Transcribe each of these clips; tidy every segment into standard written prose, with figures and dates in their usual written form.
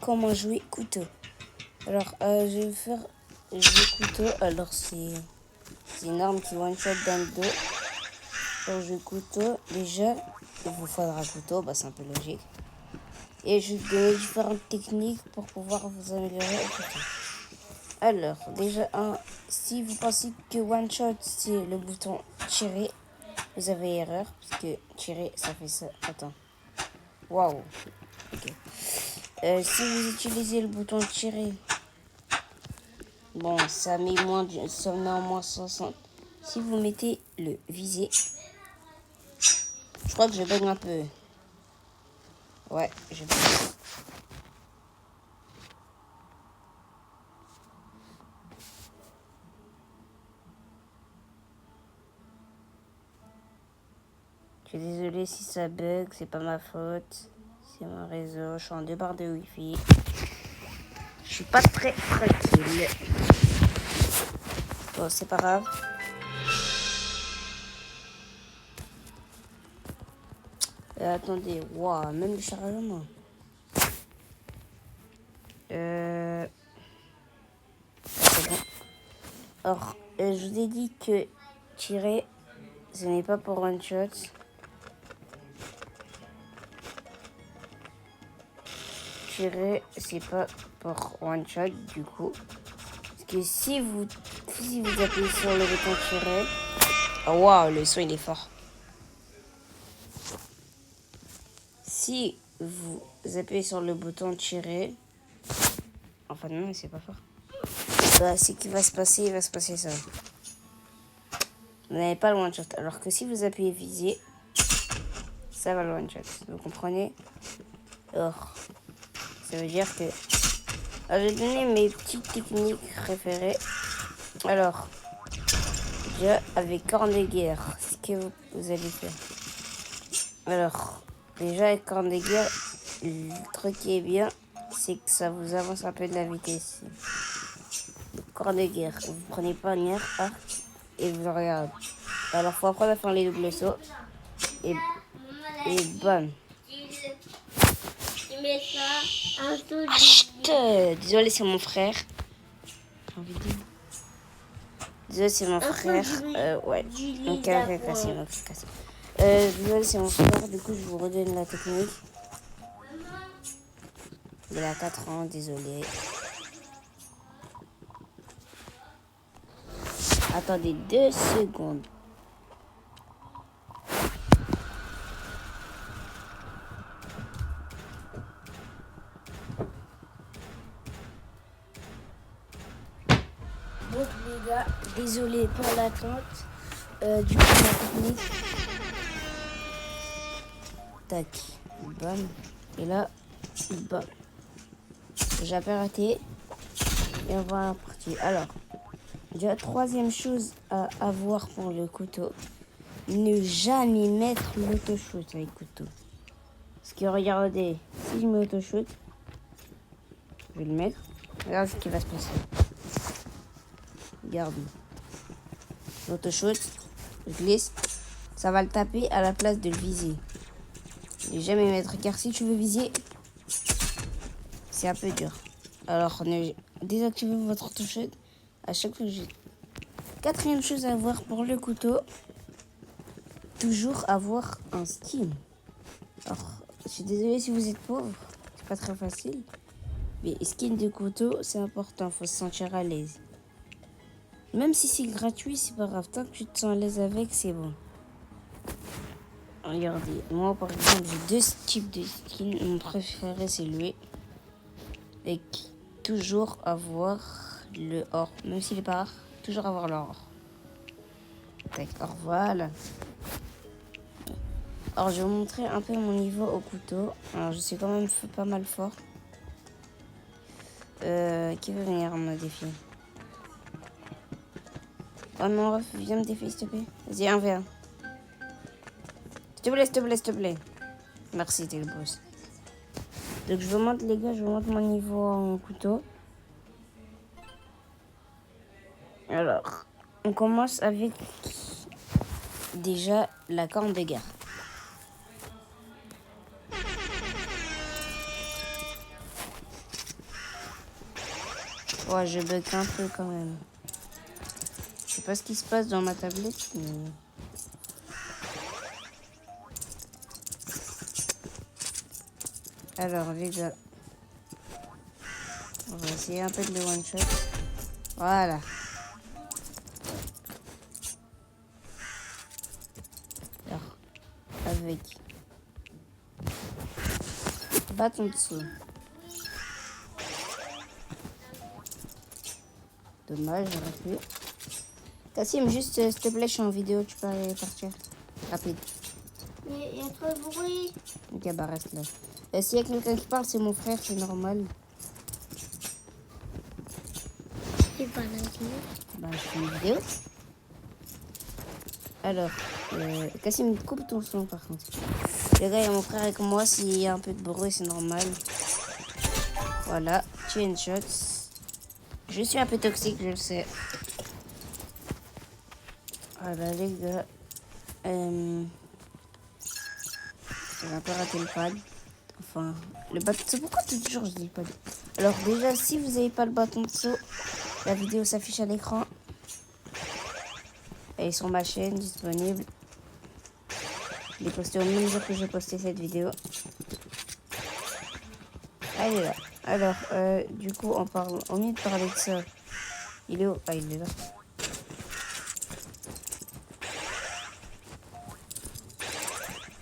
comment jouer couteau. Alors, je vais faire jouer couteau. Alors, c'est une arme qui one-shot dans le dos. Pour jouer couteau, déjà, il vous faudra un couteau, bah, c'est un peu logique. Et je vais donner différentes techniques pour pouvoir vous améliorer au couteau. Alors, déjà, si vous pensez que one-shot, c'est le bouton tirer, vous avez erreur, parce que tirer, ça fait ça. Attends. Waouh. Ok. Si vous utilisez le bouton tirer, bon, ça met en moins 60. Si vous mettez le viser, je crois que je bug un peu. Ouais, je bug. Je suis désolé si ça bug, c'est pas ma faute. C'est mon réseau, je suis en 2 barres de wifi. Je suis pas très tranquille. Bon, c'est pas grave. Attendez, waouh, même le chargement. C'est bon. Alors, je vous ai dit que tirer, ce n'est pas pour one shot. Tirer, c'est pas pour one shot du coup. Parce que si vous appuyez sur le bouton tirer, oh waouh, le son il est fort. Si vous appuyez sur le bouton tirer, enfin non, c'est pas fort. Bah, ce qui va se passer, il va se passer ça. Vous n'avez pas le one shot. Alors que si vous appuyez viser, ça va le one shot. Vous comprenez? Alors, ça veut dire que... Alors, je vais donner mes petites techniques préférées. Alors, déjà, avec corne de guerre, ce que vous allez faire. Alors, déjà, avec corne de guerre, le truc qui est bien, c'est que ça vous avance un peu de la vitesse. Corne de guerre, vous prenez pas un arc et vous regardez. Alors, faut apprendre à faire les doubles sauts. Et bam. Chut, désolé, c'est mon frère. Désolé, c'est mon frère. Ouais. Donc, cassé. Désolé, c'est mon frère. Du coup, je vous redonne la technique. Il a 4 ans, désolé. Attendez 2 secondes. Donc les gars, désolé pour l'attente. Du coup, la technique. Tac. Bam. Et là, bam. J'ai raté. Et on va partir. Alors, déjà, troisième chose à avoir pour le couteau. Ne jamais mettre l'auto-shoot avec le couteau. Parce que regardez, si je mets auto-shoot, je vais le mettre. Regarde ce qui va se passer. Regarde. L'auto-shoot, je glisse. Ça va le taper à la place de le viser. Ne jamais mettre, car si tu veux viser, c'est un peu dur. Alors, désactivez votre auto-shoot à chaque fois que j'ai. Quatrième chose à avoir pour le couteau, toujours avoir un skin. Alors, je suis désolée si vous êtes pauvre, c'est pas très facile. Mais skin de couteau, c'est important, faut se sentir à l'aise. Même si c'est gratuit, c'est pas grave. Tant que tu te sens à l'aise avec, c'est bon. Regardez, moi par exemple, j'ai 2 types de skins. Mon préféré, c'est lui. Et toujours avoir le or. Même s'il est pas rare, toujours avoir l'or. Tac, or, voilà. Alors, je vais vous montrer un peu mon niveau au couteau. Alors, je suis quand même pas mal fort. Qui veut venir me défier? Oh mon ref, viens me défier, s'il te plaît. Vas-y, 1v1. S'il te plaît. Merci, t'es le boss. Donc, je vous montre, les gars, je vous montre mon niveau en couteau. Alors, on commence avec déjà la corne de guerre. Ouais, je bug un peu quand même. Je sais pas ce qui se passe dans ma tablette, mais... Alors, les gars. On va essayer un peu de le one-shot. Voilà. Alors, avec... bâton de saut. Dommage, j'aurais pu. Kassim, juste, s'il te plaît, je suis en vidéo, tu peux aller partir. Rapide. Il y a trop de bruit. Ok, bah reste là. S'il y a quelqu'un qui parle, c'est mon frère, c'est normal. C'est pas la vidéo. Bah, je fais une vidéo. Alors, Kassim, coupe ton son par contre. Les gars, il y a mon frère avec moi, s'il y a un peu de bruit, c'est normal. Voilà, chain shots. Je suis un peu toxique, je le sais. Voilà, les gars. J'ai un peu raté le pad. Enfin, le bâton de saut. Pourquoi toujours je dis le pad? Alors, déjà, si vous n'avez pas le bâton de saut, la vidéo s'affiche à l'écran. Et sur ma chaîne disponible. Je l'ai posté au même jour que j'ai posté cette vidéo. Elle est là. Alors, du coup, on parle. Au lieu de parler de ça, il est où? Ah, il est là.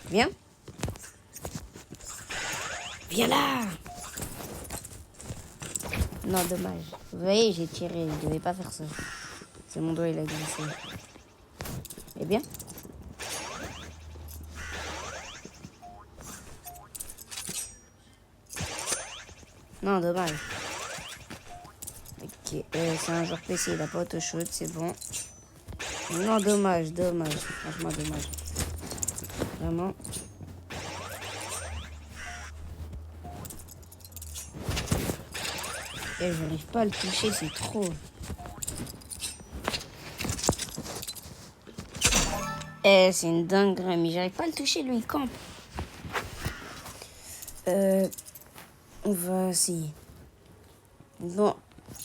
Viens. Viens là. Non, dommage. Vous voyez, j'ai tiré. Je devais pas faire ça. C'est mon doigt, il a glissé. Eh bien. Non, dommage. Ok, c'est un joueur PC, il a pas auto-shoot, c'est bon. Non, dommage, dommage. Franchement, dommage. Vraiment. Et j'arrive pas à le toucher, c'est trop. Eh, c'est une dinguerie, mais j'arrive pas à le toucher, lui, il campe. On va essayer. Bon,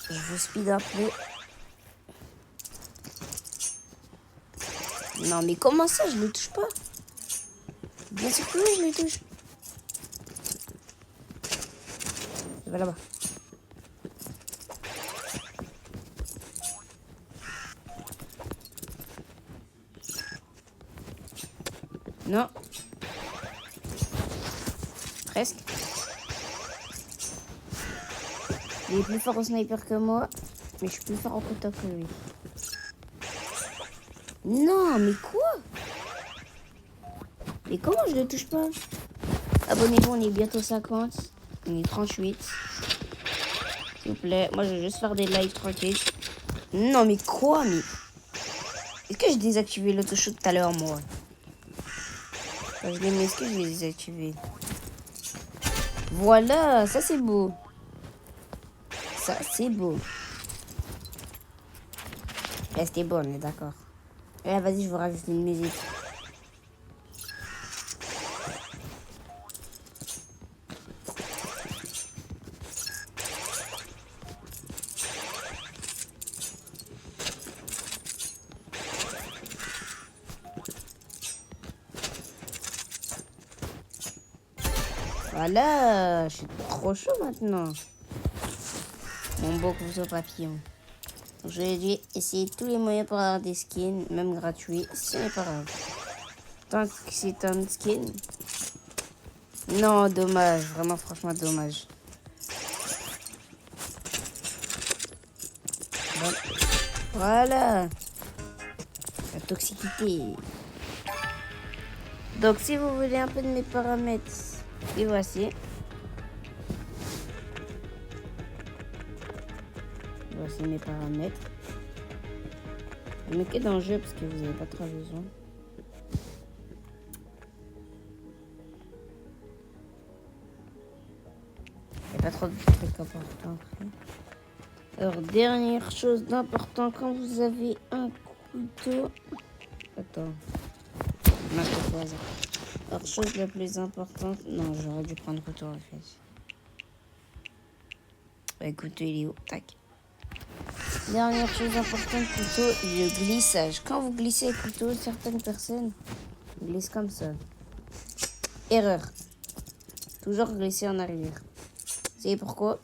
je veux speed un peu. Non, mais comment ça, je le touche pas? Bien sûr que oui, je le touche. Il va là-bas. Non. Presque. Il est plus fort au sniper que moi, mais je suis plus fort au couteau que lui. Non, mais quoi? Mais comment je le touche pas? Abonnez-vous, on est bientôt 50. On est 38. S'il vous plaît, moi je vais juste faire des lives tranquilles. Non, mais quoi? Mais... Est-ce que j'ai désactivé l'autoshoot tout à l'heure, moi? Enfin, est-ce que je l'ai désactivé? Voilà, ça c'est beau. Ça c'est beau. C'était bon, on est d'accord. Là, vas-y, je vous rajoute une musique. Voilà, je suis trop chaud maintenant. Mon beau couteau papillon. Je vais essayer tous les moyens pour avoir des skins, même gratuits, ce n'est pas grave. Tant que c'est un skin. Non, dommage, vraiment franchement dommage. Bon. Voilà. La toxicité. Donc si vous voulez un peu de mes paramètres, les voici. Voici mes paramètres. Je mets que dans le jeu parce que vous n'avez pas trop besoin. Il n'y a pas trop de trucs importants après. Alors, dernière chose d'important, quand vous avez un couteau... Attends. N'importe quoi, ça. Alors, chose la plus importante... Non, j'aurais dû prendre couteau en fait. Bah, couteau, il est où? Tac. Dernière chose importante, plutôt le glissage. Quand vous glissez le couteau, certaines personnes glissent comme ça. Erreur. Toujours glisser en arrière. Vous savez pourquoi?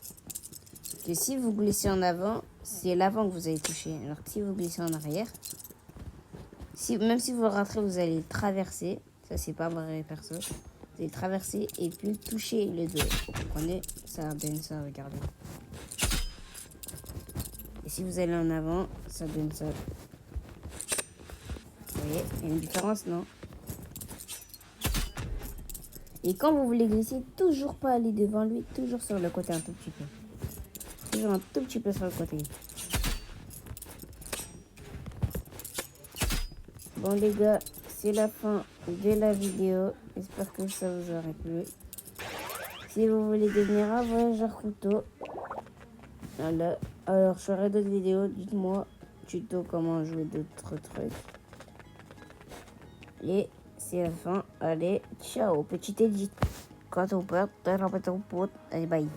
Que si vous glissez en avant, c'est l'avant que vous allez toucher. Alors que si vous glissez en arrière, même si vous rentrez, vous allez traverser. Ça, c'est pas vrai, perso. Vous allez traverser et puis toucher le dos. Vous comprenez? Ça donne ça, regardez. Et si vous allez en avant, ça donne ça. Vous voyez? Il y a une différence, non? Et quand vous voulez glisser, toujours pas aller devant lui, toujours sur le côté un tout petit peu. Toujours un tout petit peu sur le côté. Bon les gars, c'est la fin de la vidéo. J'espère que ça vous aura plu. Si vous voulez devenir un voyageur couteau, voilà. Alors je ferai d'autres vidéos. Dites-moi tuto comment jouer d'autres trucs. Et c'est la fin. Allez, ciao, petit edit. Quand on perd, t'as un pote. Allez, bye.